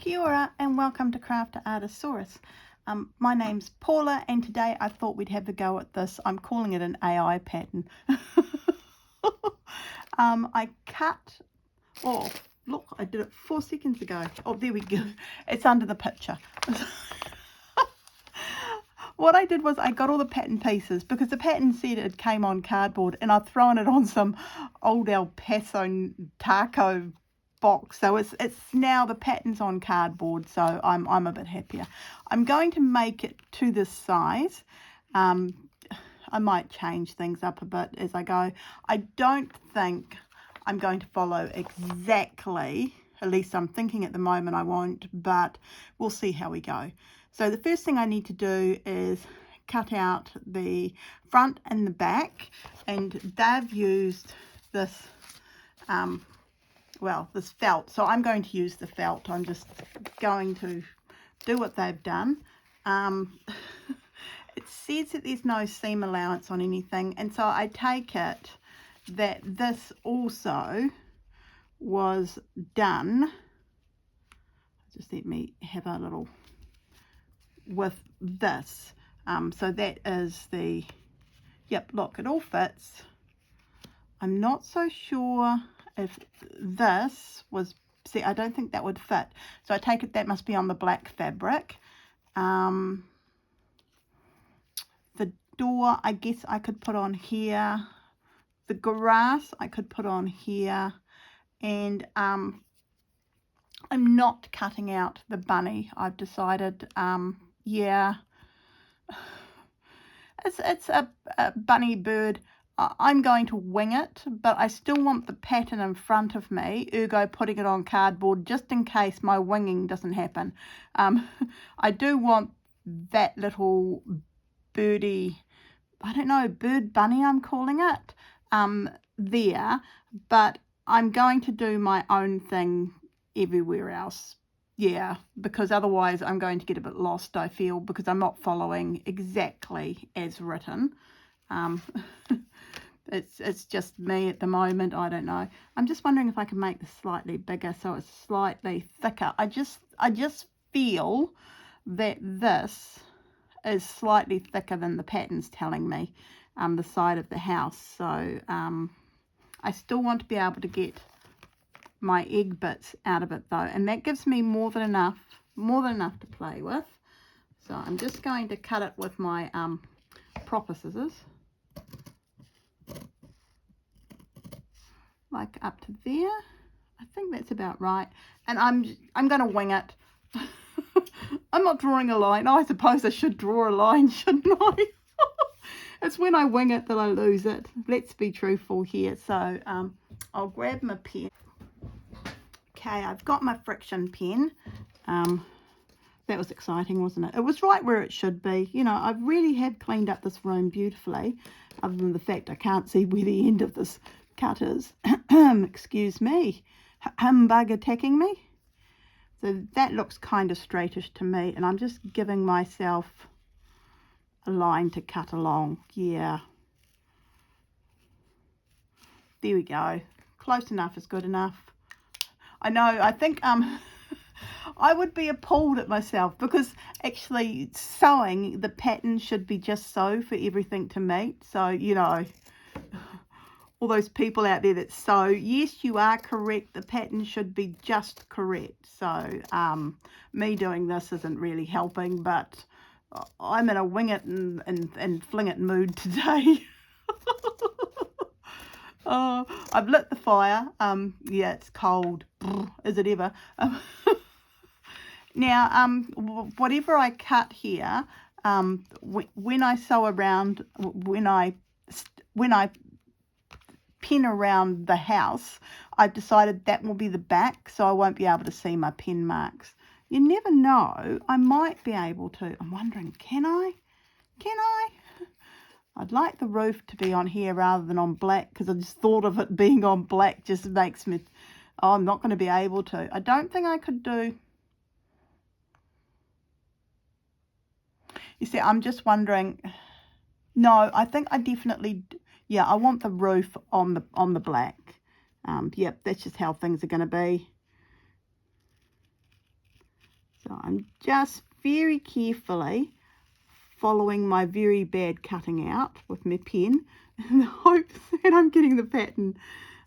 Kia ora and welcome to Crafter Artisaurus. My name's Paula and today I thought we'd have a go at this. I'm calling it an AI pattern. I cut, oh look, I did it 4 seconds ago. Oh, there we go. It's under the picture. What I did was I got all the pattern pieces because the pattern said it came on cardboard and I've thrown it on some old El Paso taco box, so it's now the pattern's on cardboard, so I'm a bit happier. I'm going to make it to this size. I might change things up a bit as I go. I don't think I'm going to follow exactly, at least I'm thinking at the moment I won't, but we'll see how we go. So the first thing I need to do is cut out the front and the back, and they've used this this felt, so I'm going to use the felt. I'm just going to do what they've done. It says that there's no seam allowance on anything, and so I take it that this also was done, just let me have a little with this. So that is the, yep, look, it all fits. I'm not so sure if this was, see, I don't think that would fit. So I take it that must be on the black fabric. The door, I guess I could put on here. The grass I could put on here. And I'm not cutting out the bunny. I've decided, yeah, it's a bunny bird. I'm going to wing it, but I still want the pattern in front of me, ergo putting it on cardboard just in case my winging doesn't happen. I do want that little birdie, I don't know, bird bunny I'm calling it, there, but I'm going to do my own thing everywhere else. Yeah, because otherwise I'm going to get a bit lost, I feel, because I'm not following exactly as written. It's just me at the moment. I don't know. I'm just wondering if I can make this slightly bigger so it's slightly thicker. I just feel that this is slightly thicker than the pattern's telling me, the side of the house. So I still want to be able to get my egg bits out of it though, and that gives me more than enough to play with. So I'm just going to cut it with my proper scissors, like up to there. I think that's about right, and I'm going to wing it. I'm not drawing a line. Oh, I suppose I should draw a line, shouldn't I? It's when I wing it that I lose it. Let's be truthful here. So I'll grab my pen. Okay, I've got my friction pen. That was exciting, wasn't it? It was right where it should be. You know, I really have cleaned up this room beautifully, other than the fact I can't see where the end of this cut is. Excuse me. Humbug attacking me. So that looks kind of straightish to me, and I'm just giving myself a line to cut along. Yeah. There we go. Close enough is good enough. I know, I think I would be appalled at myself, because actually sewing, the pattern should be just so for everything to meet. So, you know, all those people out there that sew, yes, you are correct, the pattern should be just correct. So me doing this isn't really helping, but I'm in a wing it and fling it mood today. Oh, I've lit the fire. Yeah, it's cold. Is it ever? Now, whatever I cut here, when I sew around, when I pin around the house, I've decided that will be the back, so I won't be able to see my pin marks. You never know. I might be able to. I'm wondering, can I? Can I? I'd like the roof to be on here rather than on black, because I just thought of it being on black just makes me, oh, I'm not going to be able to. I don't think I could do. You see, I'm just wondering. No, I think I definitely, yeah, I want the roof on the black. Yep, that's just how things are going to be. So I'm just very carefully following my very bad cutting out with my pen in the hopes that I'm getting the pattern.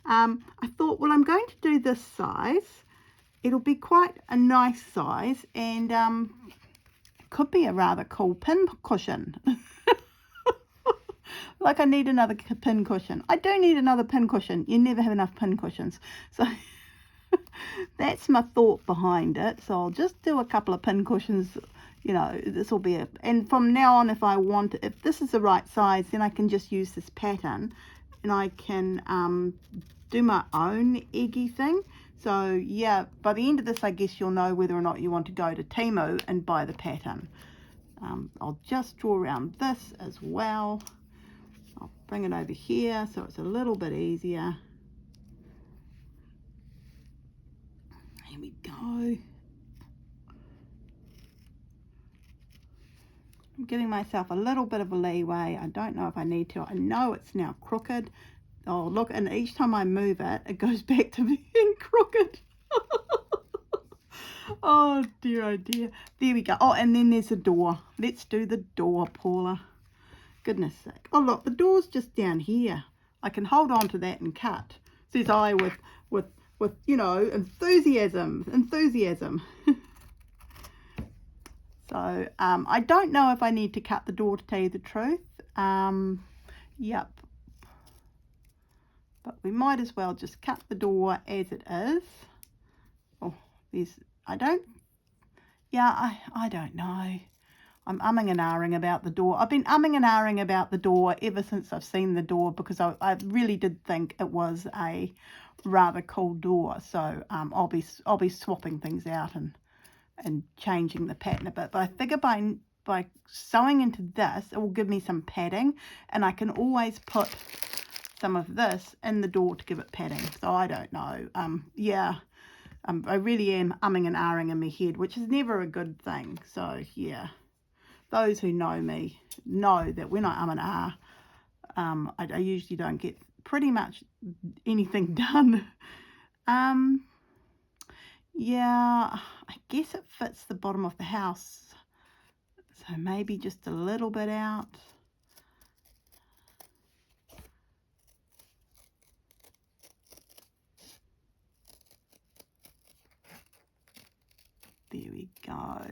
I thought, well, I'm going to do this size. It'll be quite a nice size, and could be a rather cool pin cushion. Like I need another pin cushion. I do need another pin cushion. You never have enough pin cushions. So that's my thought behind it. So I'll just do a couple of pin cushions. You know, this will be a, and from now on, if I want, if this is the right size, then I can just use this pattern, and I can do my own eggy thing. So yeah, by the end of this, I guess you'll know whether or not you want to go to Temu and buy the pattern. I'll just draw around this as well. I'll bring it over here so it's a little bit easier. Here we go. I'm giving myself a little bit of a leeway. I don't know if I need to. I know it's now crooked. Oh, look, and each time I move it, it goes back to being crooked. Oh dear, oh dear. There we go. Oh, and then there's the door. Let's do the door, Paula. Goodness sake. Oh, look, the door's just down here. I can hold on to that and cut. Says I with you know, enthusiasm. So, I don't know if I need to cut the door, to tell you the truth. Yep. But we might as well just cut the door as it is. Oh, I don't know. I'm umming and ahhing about the door. I've been umming and ahhing about the door ever since I've seen the door, because I really did think it was a rather cool door. So I'll be swapping things out and changing the pattern a bit. But I figure by sewing into this, it will give me some padding, and I can always put some of this in the door to give it padding. So I don't know. Yeah. I really am umming and ahhing in my head, which is never a good thing. So yeah. Those who know me know that when I and ah, I usually don't get pretty much anything done. Yeah, I guess it fits the bottom of the house. So maybe just a little bit out. There we go.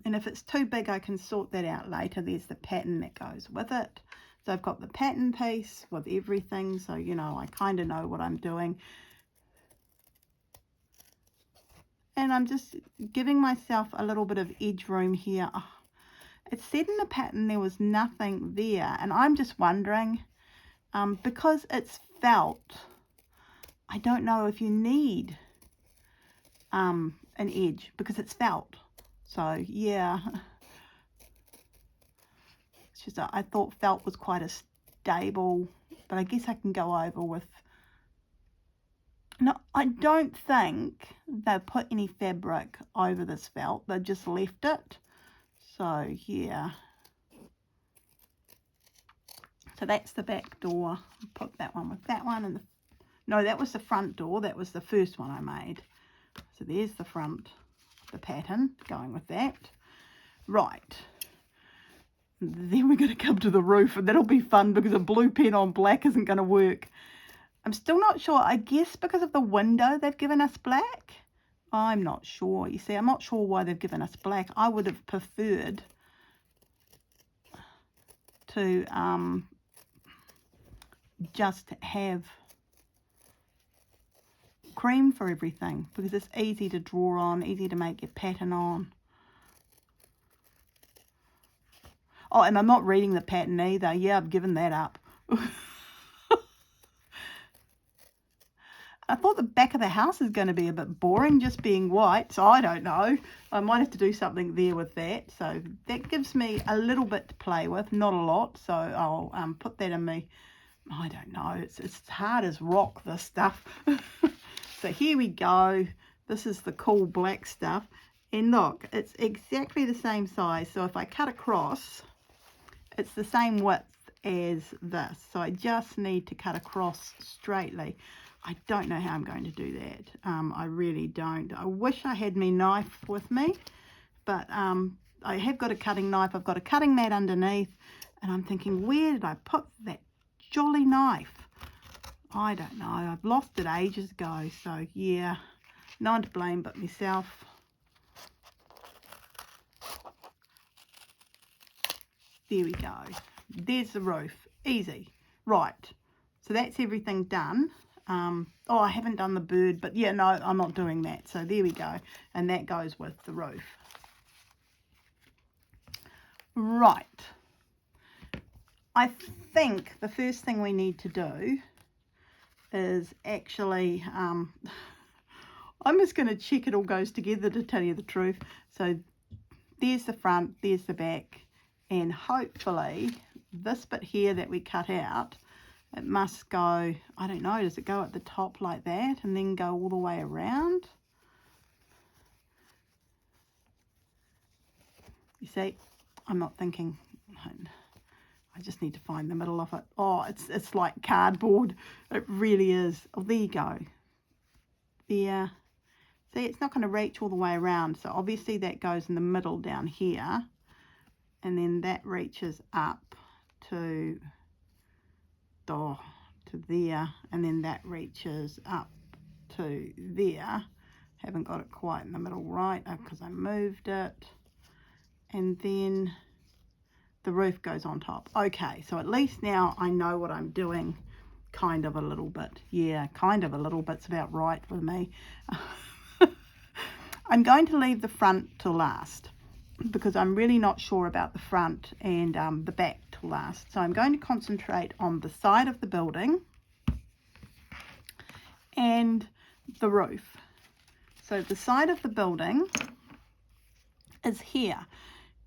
And if it's too big, I can sort that out later. There's the pattern that goes with it. So I've got the pattern piece with everything. So, you know, I kind of know what I'm doing. And I'm just giving myself a little bit of edge room here. Oh, it said in the pattern there was nothing there. And I'm just wondering, because it's felt, I don't know if you need an edge because it's felt. So yeah, it's just I thought felt was quite a stable, but I guess I can go over with. No, I don't think they've put any fabric over this felt. They just left it. So yeah. So that's the back door. I'll put that one with that one, and no, that was the front door. That was the first one I made. So there's the front. The pattern going with that. Right, then we're going to come to the roof, and that'll be fun because a blue pen on black isn't going to work. I'm still not sure. I guess because of the window they've given us black. I'm not sure. You see, I'm not sure why they've given us black. I would have preferred to just have cream for everything, because it's easy to draw on, easy to make your pattern on. Oh, and I'm not reading the pattern either. Yeah, I've given that up. I thought the back of the house is going to be a bit boring, just being white, so I don't know. I might have to do something there with that. So that gives me a little bit to play with, not a lot. So I'll put that in me. I don't know. It's hard as rock, this stuff. So here we go. This is the cool black stuff. And look, it's exactly the same size. So if I cut across, it's the same width as this. So I just need to cut across straightly. I don't know how I'm going to do that. I really don't. I wish I had my knife with me, but I have got a cutting knife. I've got a cutting mat underneath, and I'm thinking, where did I put that jolly knife? I don't know. I've lost it ages ago. So yeah, no one to blame but myself. There we go. There's the roof. Easy. Right. So that's everything done. Oh, I haven't done the bird, but yeah, no, I'm not doing that. So there we go. And that goes with the roof. Right. I think the first thing we need to do is actually, I'm just going to check it all goes together, to tell you the truth. So there's the front, there's the back, and hopefully this bit here that we cut out, it must go, I don't know, does it go at the top like that and then go all the way around? You see, I'm not thinking, I just need to find the middle of it. Oh, it's like cardboard. It really is. Oh, there you go. There. See, it's not going to reach all the way around. So obviously that goes in the middle down here. And then that reaches up to there. And then that reaches up to there. Haven't got it quite in the middle right because I moved it. And then the roof goes on top. Okay, so at least now I know what I'm doing, kind of a little bit. Yeah, kind of a little bit's about right with me. I'm going to leave the front to last because I'm really not sure about the front and the back to last. So I'm going to concentrate on the side of the building and the roof. So the side of the building is here,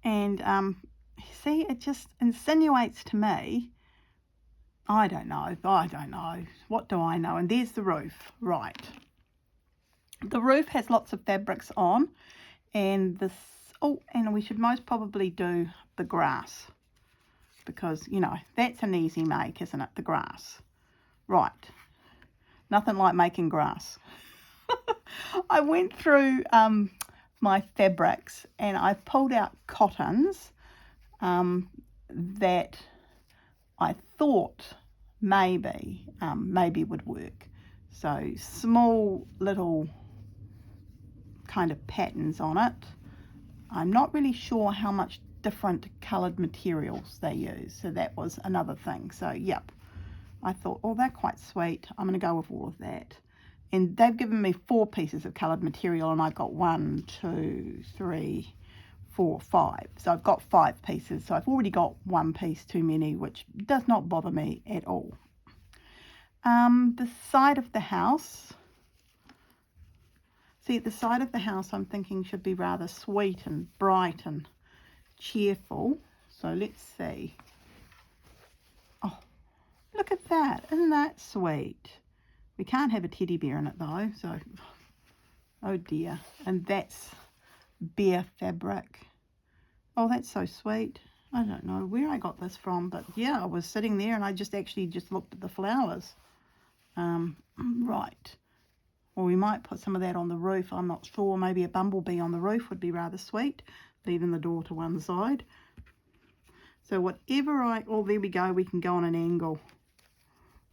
and see, it just insinuates to me, I don't know, what do I know? And there's the roof. Right, the roof has lots of fabrics on, and this, oh, and we should most probably do the grass, because, you know, that's an easy make, isn't it? The grass. Right, nothing like making grass. I went through my fabrics and I pulled out cottons that I thought maybe would work. So small little kind of patterns on it. I'm not really sure how much different coloured materials they use, so that was another thing. So yep, I thought, oh, they're quite sweet, I'm going to go with all of that. And they've given me 4 pieces of coloured material, and I've got 1, 2, 3, 4, 5. So I've got 5 pieces. So I've already got 1 piece too many, which does not bother me at all. The side of the house. See, the side of the house I'm thinking should be rather sweet and bright and cheerful. So let's see. Oh, look at that. Isn't that sweet? We can't have a teddy bear in it though, so, oh dear. And that's bear fabric. Oh, that's so sweet. I don't know where I got this from, but yeah, I was sitting there and I just looked at the flowers. Right. Well, we might put some of that on the roof. I'm not sure. Maybe a bumblebee on the roof would be rather sweet, leaving the door to one side. So whatever oh, there we go. We can go on an angle.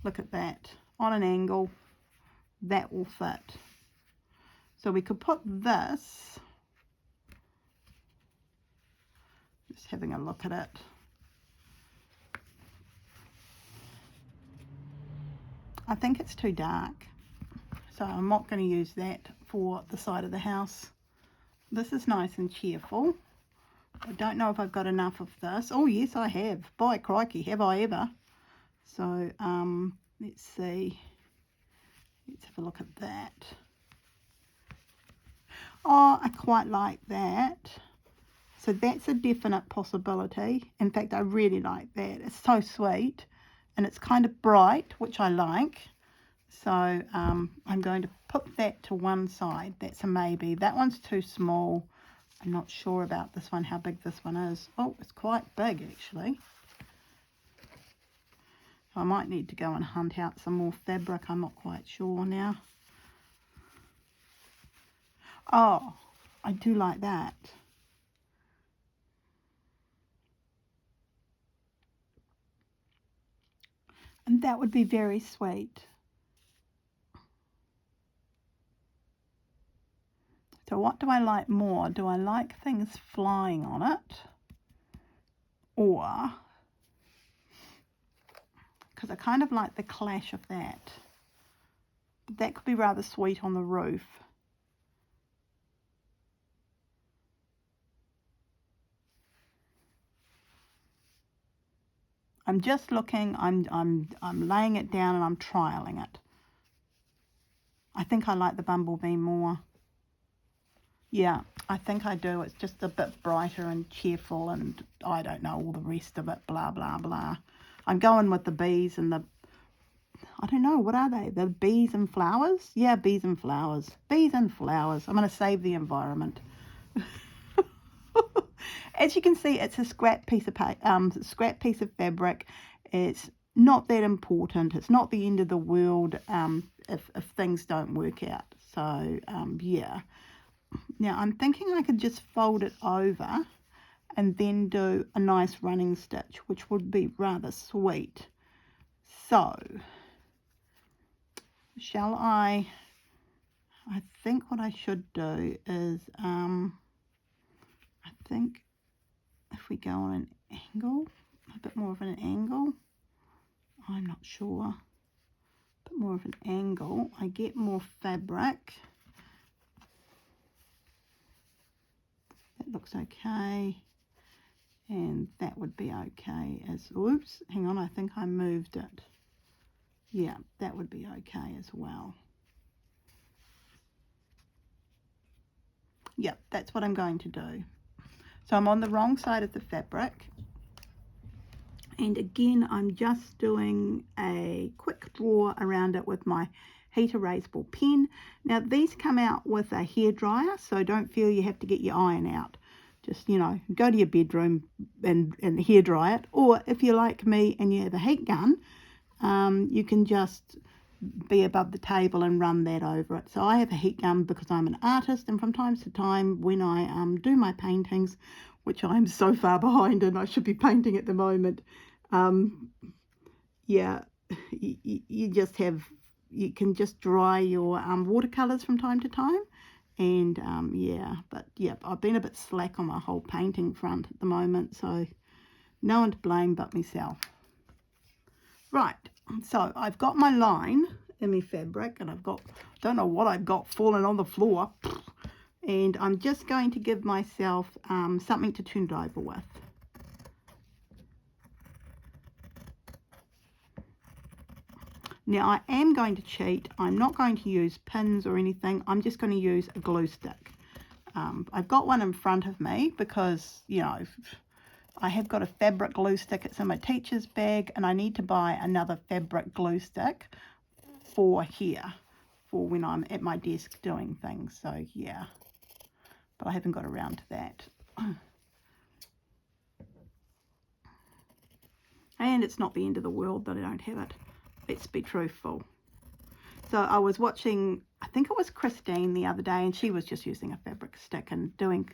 Look at that. On an angle, that will fit. So we could put this, just having a look at it. I think it's too dark, so I'm not going to use that for the side of the house. This is nice and cheerful. I don't know if I've got enough of this. Oh yes, I have. By crikey, have I ever. So let's see. Let's have a look at that. Oh, I quite like that. So that's a definite possibility. In fact, I really like that. It's so sweet and it's kind of bright, which I like. So I'm going to put that to one side. That's a maybe. That one's too small. I'm not sure about this one, how big this one is. Oh, it's quite big actually. So I might need to go and hunt out some more fabric. I'm not quite sure now. Oh, I do like that. And that would be very sweet. So what do I like more? Do I like things flying on it? Or, because I kind of like the clash of that. That could be rather sweet on the roof. I'm just looking, I'm laying it down and I'm trialing it. I think I like the bumblebee more. Yeah, I think I do. It's just a bit brighter and cheerful and I don't know all the rest of it, blah, blah, blah. I'm going with the bees and the, I don't know, what are they? The bees and flowers? Yeah, bees and flowers. Bees and flowers. I'm going to save the environment. As you can see, it's a scrap piece of fabric. It's not that important. It's not the end of the world if things don't work out. So, yeah. Now, I'm thinking I could just fold it over and then do a nice running stitch, which would be rather sweet. So, shall I think what I should do is, I think if we go on an angle, a bit more of an angle, I'm not sure, a bit more of an angle, I get more fabric. That looks okay, and that would be okay as, oops, hang on, I think I moved it. Yeah, that would be okay as well. Yep, that's what I'm going to do. So I'm on the wrong side of the fabric, and again I'm just doing a quick draw around it with my heat erasable pen. Now these come out with a hairdryer, so don't feel you have to get your iron out. Just, you know, go to your bedroom and hairdry it, or if you're like me and you have a heat gun, you can just be above the table and run that over it. So I have a heat gun because I'm an artist, and from time to time when I do my paintings, which I'm so far behind and I should be painting at the moment, yeah, you just have, you can just dry your watercolors from time to time, and yeah, but yeah, I've been a bit slack on my whole painting front at the moment, so no one to blame but myself. Right, so I've got my line in my fabric, and I've got, don't know what I've got falling on the floor, and I'm just going to give myself something to turn it over with. Now I am going to cheat. I'm not going to use pins or anything. I'm just going to use a glue stick. I've got one in front of me because, you know, I have got a fabric glue stick. It's in my teacher's bag, and I need to buy another fabric glue stick for here, for when I'm at my desk doing things. So yeah, but I haven't got around to that. And it's not the end of the world that I don't have it. Let's be truthful. So I was watching, I think it was Christine the other day, and she was just using a fabric stick and doing,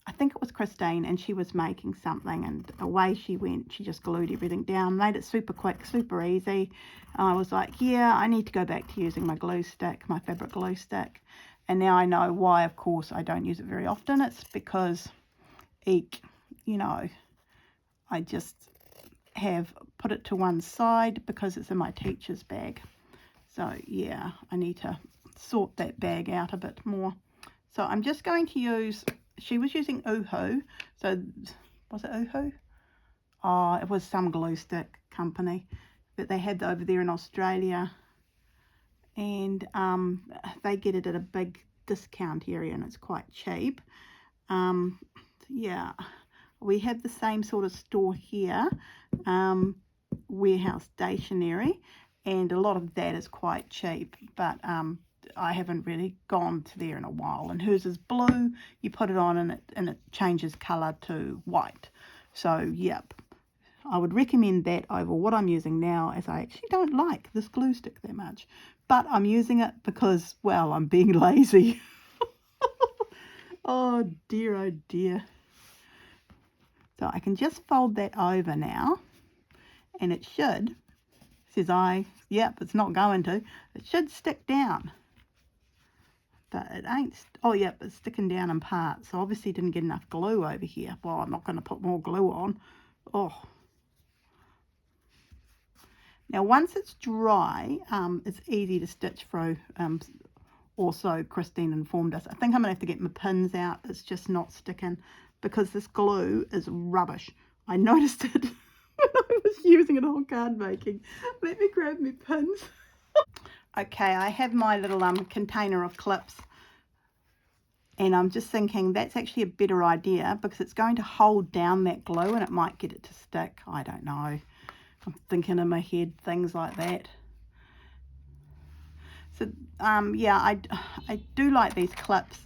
I think it was Christine, and she was making something, and away she went. She just glued everything down, made it super quick, super easy. And I was like, yeah, I need to go back to using my glue stick, my fabric glue stick. And now I know why, of course, I don't use it very often. It's because, you know, I just have put it to one side because it's in my teacher's bag. So yeah, I need to sort that bag out a bit more. So I'm just going to use, she was using Uhu, so was it Uhu? Oh, it was some glue stick company that they had over there in Australia, and they get it at a big discount area and it's quite cheap. Yeah, we have the same sort of store here, Warehouse Stationery, and a lot of that is quite cheap, but I haven't really gone to there in a while. And hers is blue. You put it on and it changes colour to white. So yep, I would recommend that over what I'm using now, as I actually don't like this glue stick that much. But I'm using it because, well, I'm being lazy. Oh dear, oh dear. So I can just fold that over now, and it should, says yep, it's not going to, it should stick down. But it ain't, oh yep, it's sticking down in parts, so obviously didn't get enough glue over here. Well, I'm not going to put more glue on. Oh. Now once it's dry, it's easy to stitch through. Also, Christine informed us. I think I'm going to have to get my pins out. It's just not sticking because this glue is rubbish. I noticed it when I was using it on card making. Let me grab my pins. Okay, I have my little container of clips, and I'm just thinking that's actually a better idea because it's going to hold down that glue and it might get it to stick. I don't know. I'm thinking in my head things like that. So yeah, I do like these clips.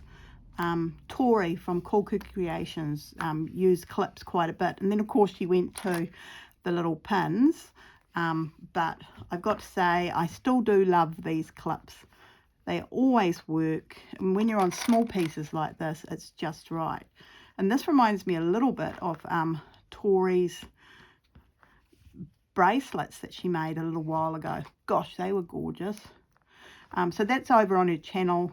Tori from Cool Cookie Creations used clips quite a bit, and then of course she went to the little pins, but I've got to say I still do love these clips. They always work, and when you're on small pieces like this, it's just right. And this reminds me a little bit of Tori's bracelets that she made a little while ago. Gosh, they were gorgeous. So that's over on her channel.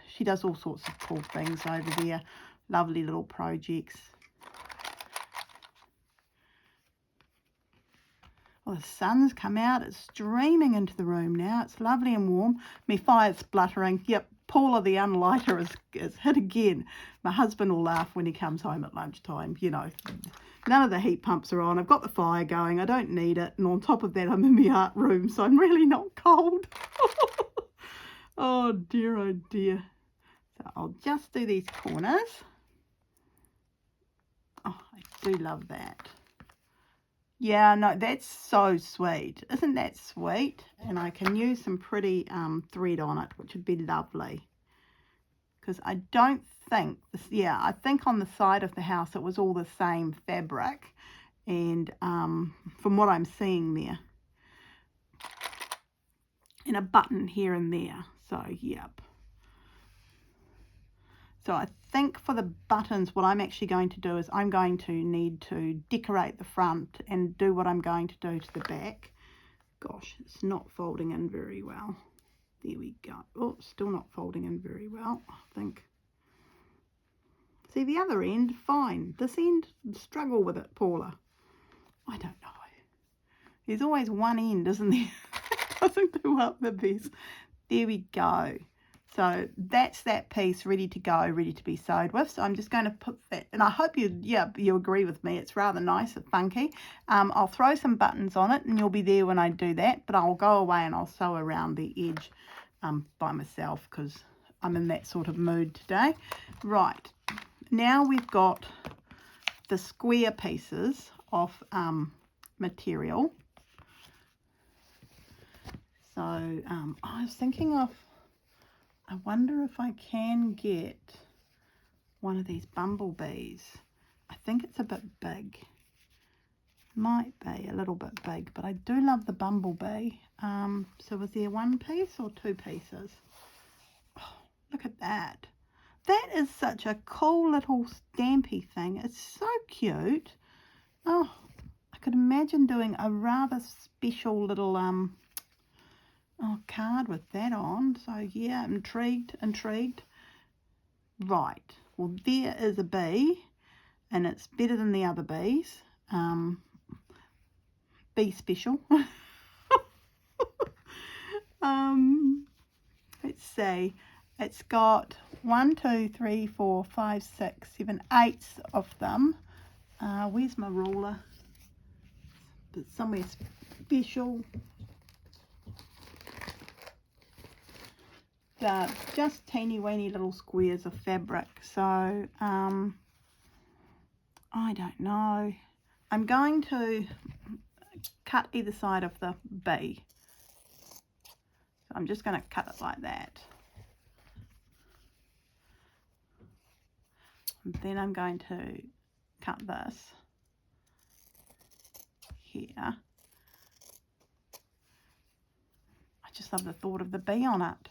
She does all sorts of cool things over there. Lovely little projects. Well, the sun's come out. It's streaming into the room now. It's lovely and warm. My fire's spluttering. Yep, Paula the unlighter is hit again. My husband will laugh when he comes home at lunchtime. You know, none of the heat pumps are on. I've got the fire going. I don't need it. And on top of that, I'm in my art room, so I'm really not cold. Oh dear, oh dear. So I'll just do these corners. Oh, I do love that. Yeah, no, that's so sweet. Isn't that sweet? And I can use some pretty thread on it, which would be lovely. Because I don't think, yeah, I think on the side of the house it was all the same fabric. And from what I'm seeing there. And a button here and there. So, yep. So I think for the buttons, what I'm actually going to do is I'm going to need to decorate the front and do what I'm going to do to the back. Gosh, it's not folding in very well. There we go. Oh, still not folding in very well, I think. See, the other end, fine. This end, struggle with it, Paula. I don't know. There's always one end, isn't there? Doesn't go up the best. There we go. So that's that piece ready to go, ready to be sewed with. So I'm just going to put that, and I hope you agree with me. It's rather nice and funky. I'll throw some buttons on it, and you'll be there when I do that. But I'll go away and I'll sew around the edge by myself because I'm in that sort of mood today. Right, now we've got the square pieces of material. So I was thinking of, I wonder if I can get one of these bumblebees. I think it's a bit big. Might be a little bit big, but I do love the bumblebee. So was there one piece or two pieces? Oh, look at that. That is such a cool little stampy thing. It's so cute. Oh, I could imagine doing a rather special little card with that on. So yeah, intrigued. Right, well there is a bee, and it's better than the other bees. Bee special. Let's see, it's got 1, 2, 3, 4, 5, 6, 7, 8 of them. Where's my ruler? It's somewhere special. They're just teeny weeny little squares of fabric, so I don't know. I'm going to cut either side of the bee. So I'm just going to cut it like that. And then I'm going to cut this. here. I just love the thought of the bee on it.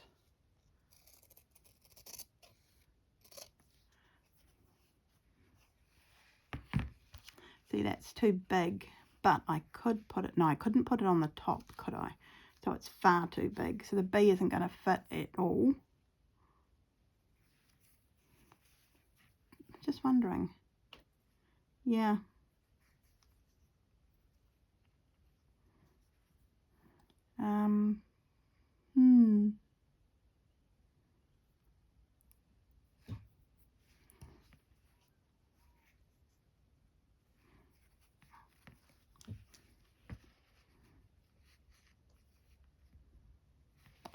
See, that's too big, but I could put it, no, I couldn't put it on the top, could I? So it's far too big, so the bee isn't going to fit at all. Just wondering. Yeah.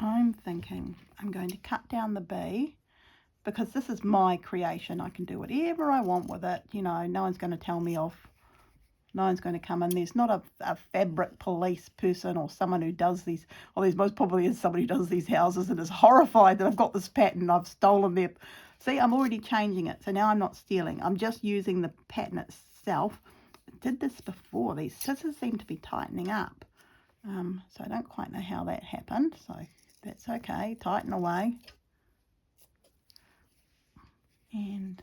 I'm thinking I'm going to cut down the bee, because this is my creation. I can do whatever I want with it. You know, no one's going to tell me off. No one's going to come in. There's not a fabric police person or someone who does these. Or there's most probably is somebody who does these houses and is horrified that I've got this pattern. I've stolen their. See, I'm already changing it. So now I'm not stealing. I'm just using the pattern itself. I did this before. These scissors seem to be tightening up. So I don't quite know how that happened. So that's okay. Tighten away. And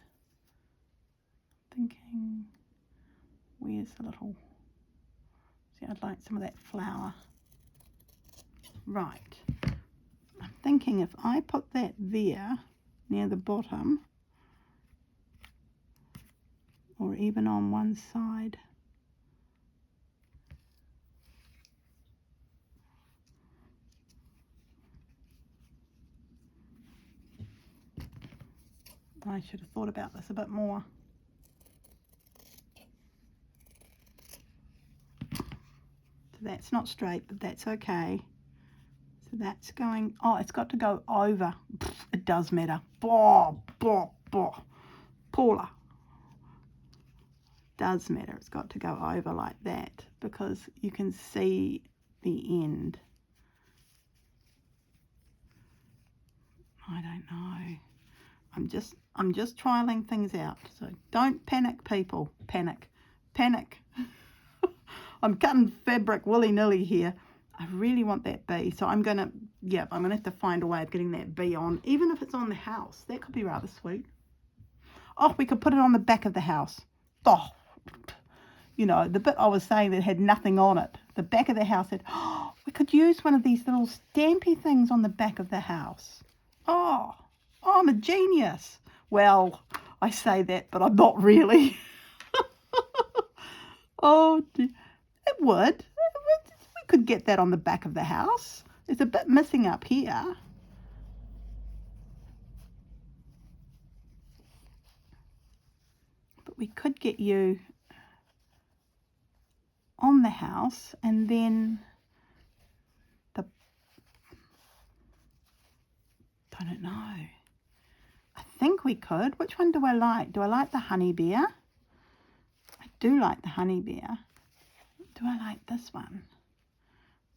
thinking, where's the little, see, I'd like some of that flour. Right. I'm thinking if I put that there near the bottom, or even on one side, I should have thought about this a bit more. So that's not straight, but that's okay. So that's going, oh, it's got to go over. It does matter. Paula. Does matter. It's got to go over like that, because you can see the end. I don't know. I'm just trialing things out. So don't panic, people. Panic. I'm cutting fabric willy-nilly here. I really want that bee. So I'm gonna have to find a way of getting that bee on, even if it's on the house. That could be rather sweet. Oh, we could put it on the back of the house. Oh, you know, the bit I was saying that had nothing on it. The back of the house had, oh, we could use one of these little stampy things on the back of the house. Oh, I'm a genius. Well, I say that, but I'm not really. Oh, dear. It would. We could get that on the back of the house. It's a bit missing up here. But we could get you on the house, and then I don't know. I think we could. Which one do I like? Do I like the honey bear? I do like the honey bear. Do I like this one?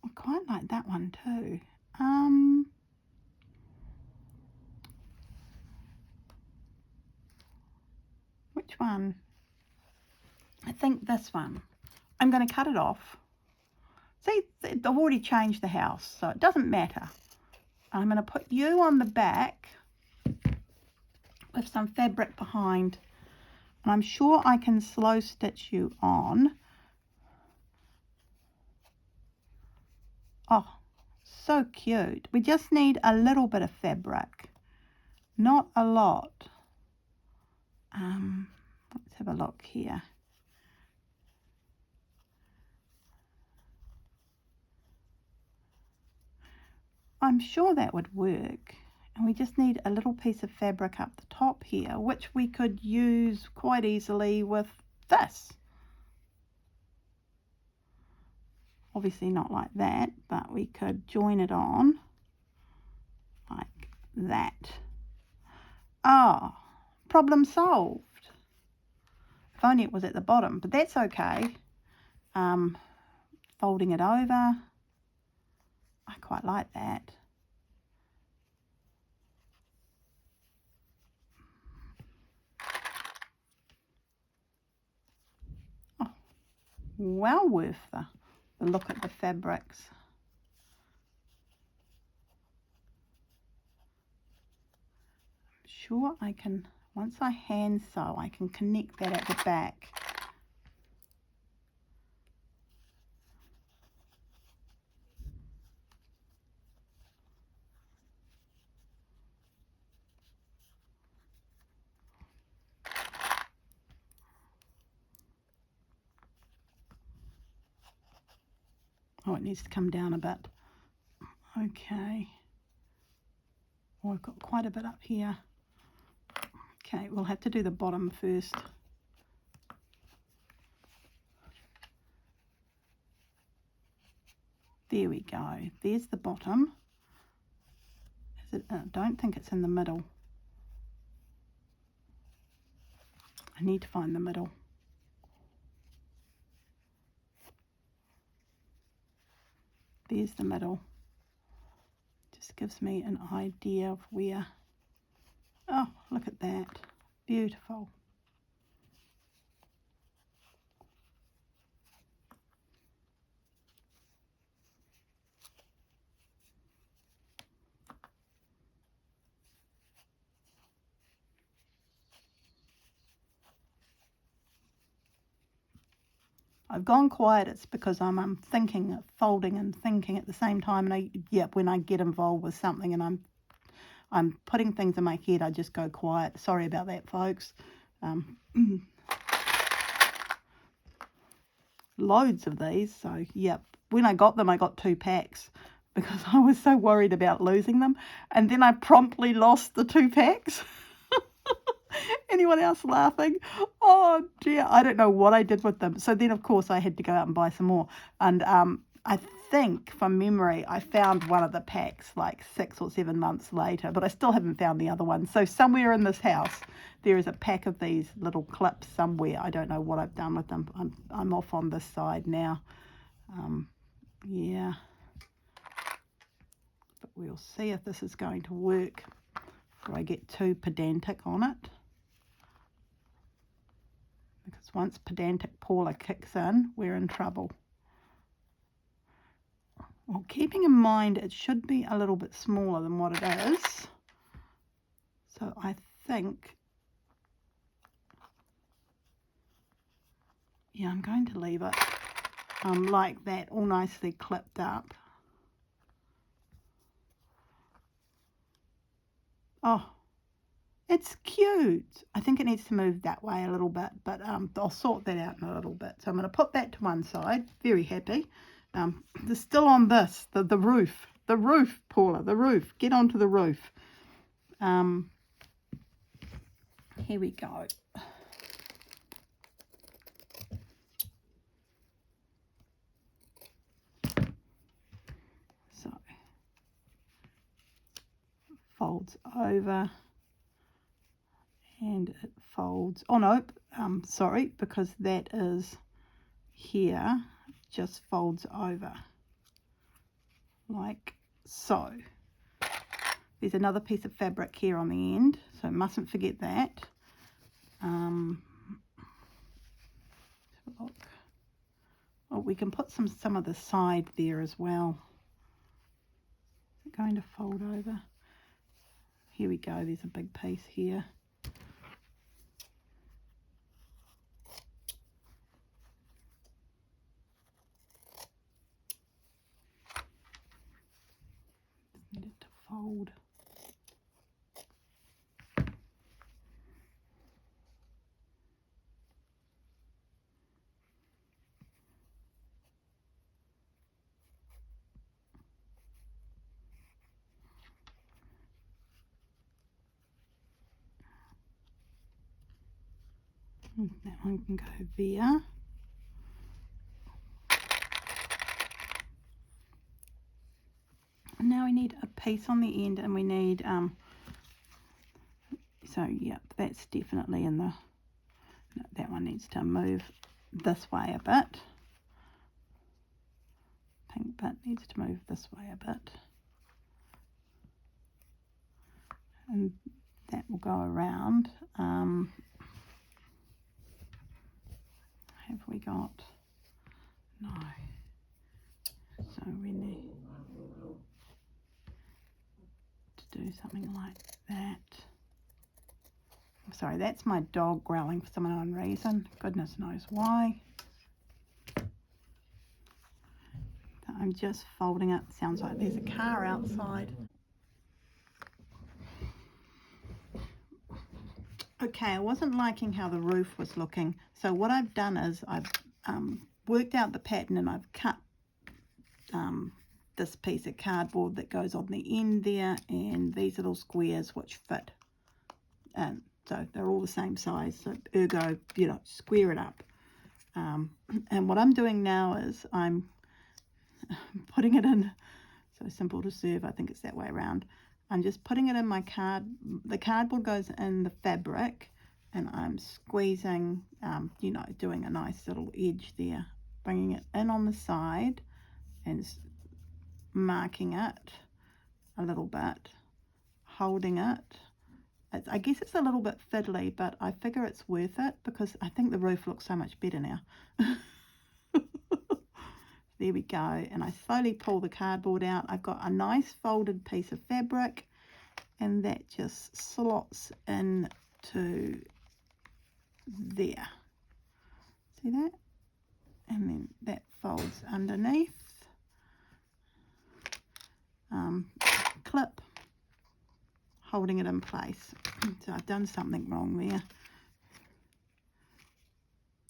I quite like that one too. Which one? I think this one. I'm going to cut it off. See, I've already changed the house, so it doesn't matter. I'm going to put you on the back with some fabric behind. And I'm sure I can slow stitch you on. Oh, so cute. We just need a little bit of fabric. Not a lot. Let's have a look here. I'm sure that would work. And we just need a little piece of fabric up the top here, which we could use quite easily with this. Obviously not like that, but we could join it on like that. Ah, problem solved. If only it was at the bottom, but that's okay. Folding it over. I quite like that. Oh, well worth the look at the fabrics. I'm sure I can, once I hand sew, I can connect that at the back. Oh, it needs to come down a bit. Okay. Oh, I've got quite a bit up here. Okay, we'll have to do the bottom first. There we go. There's the bottom. Is it? I don't think it's in the middle. I need to find the middle. There's the middle. Just gives me an idea of where. Oh, look at that. Beautiful. I've gone quiet. It's because I'm thinking, folding and thinking at the same time. And when I get involved with something and I'm putting things in my head, I just go quiet. Sorry about that, folks. Loads of these. So, yep. When I got them, I got 2 packs because I was so worried about losing them. And then I promptly lost the 2 packs. Anyone else laughing? Oh dear, I don't know what I did with them. So then, of course, I had to go out and buy some more. And I think, from memory, I found one of the packs like 6 or 7 months later, but I still haven't found the other one. So somewhere in this house, there is a pack of these little clips somewhere. I don't know what I've done with them. I'm off on this side now. Yeah. But we'll see if this is going to work before I get too pedantic on it. Because once pedantic Paula kicks in, we're in trouble. Well, keeping in mind it should be a little bit smaller than what it is. So I think, yeah, I'm going to leave it like that, all nicely clipped up. Oh, it's cute. I think it needs to move that way a little bit, but I'll sort that out in a little bit. So I'm going to put that to one side. Very happy. They're still on this, the roof. The roof, Paula, the roof. Get onto the roof. Here we go. So, folds over. And it folds, oh no, sorry, because that is here, just folds over like so. There's another piece of fabric here on the end, so mustn't forget that. Look. Oh, we can put some of the side there as well. Is it going to fold over? Here we go, there's a big piece here. Need it to fold. That one can go there. And now we need a piece on the end, and we need so yeah, that's definitely in the, no, that one needs to move this way a bit. Pink bit needs to move this way a bit. And that will go around. Have we got, No. So we need to do something like that. Sorry, that's my dog growling for some unknown reason. Goodness knows why. So I'm just folding it. Sounds like there's a car outside. Okay, I wasn't liking how the roof was looking. So what I've done is I've worked out the pattern, and I've cut this piece of cardboard that goes on the end there, and these little squares which fit. And so they're all the same size, so ergo, you know, square it up. And what I'm doing now is I'm putting it in, so simple to serve, I think it's that way around. I'm just putting it in my the cardboard goes in the fabric, and I'm squeezing, you know, doing a nice little edge there, bringing it in on the side and marking it a little bit, holding it. I guess it's a little bit fiddly, but I figure it's worth it because I think the roof looks so much better now. There we go. And I slowly pull the cardboard out. I've got a nice folded piece of fabric, and that just slots into there. See that? And then that folds underneath. Clip, holding it in place. So I've done something wrong there.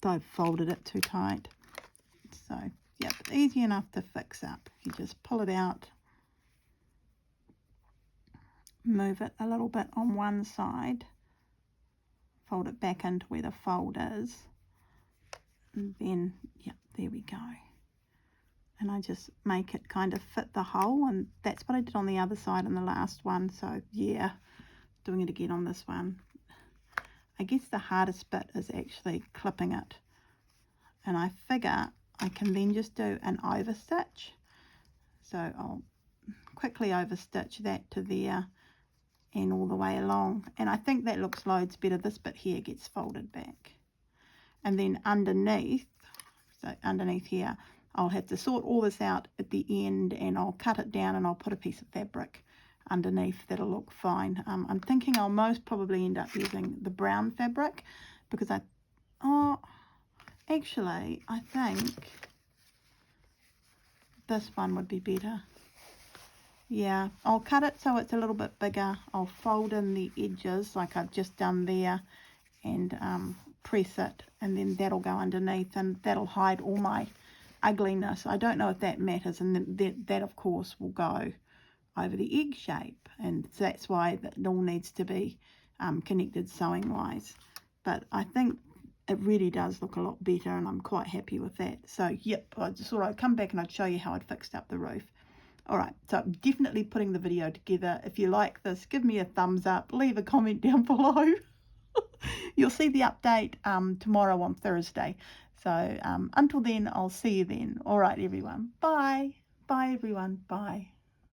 I've folded it too tight. So yeah, it's easy enough to fix up. You just pull it out, move it a little bit on one side, fold it back into where the fold is, and then yeah, there we go. And I just make it kind of fit the hole, and that's what I did on the other side on the last one. So yeah, doing it again on this one. I guess the hardest bit is actually clipping it, and I figure I can then just do an overstitch. So I'll quickly overstitch that to there and all the way along, and I think that looks loads better. This bit here gets folded back, and then underneath, so underneath here, I'll have to sort all this out at the end, and I'll cut it down and I'll put a piece of fabric underneath. That'll look fine. I'm thinking I'll most probably end up using the brown fabric because actually I think this one would be better. Yeah, I'll cut it so it's a little bit bigger. I'll fold in the edges like I've just done there, and press it, and then that'll go underneath, and that'll hide all my ugliness. I don't know if that matters, and that of course will go over the egg shape, and that's why it all needs to be connected sewing wise. But I think it really does look a lot better, and I'm quite happy with that. So yep, I just thought I'd come back and I'd show you how I'd fixed up the roof. Alright, so I'm definitely putting the video together. If you like this, give me a thumbs up, leave a comment down below. You'll see the update tomorrow on Thursday. So until then, I'll see you then. Alright everyone, bye. Bye everyone, bye.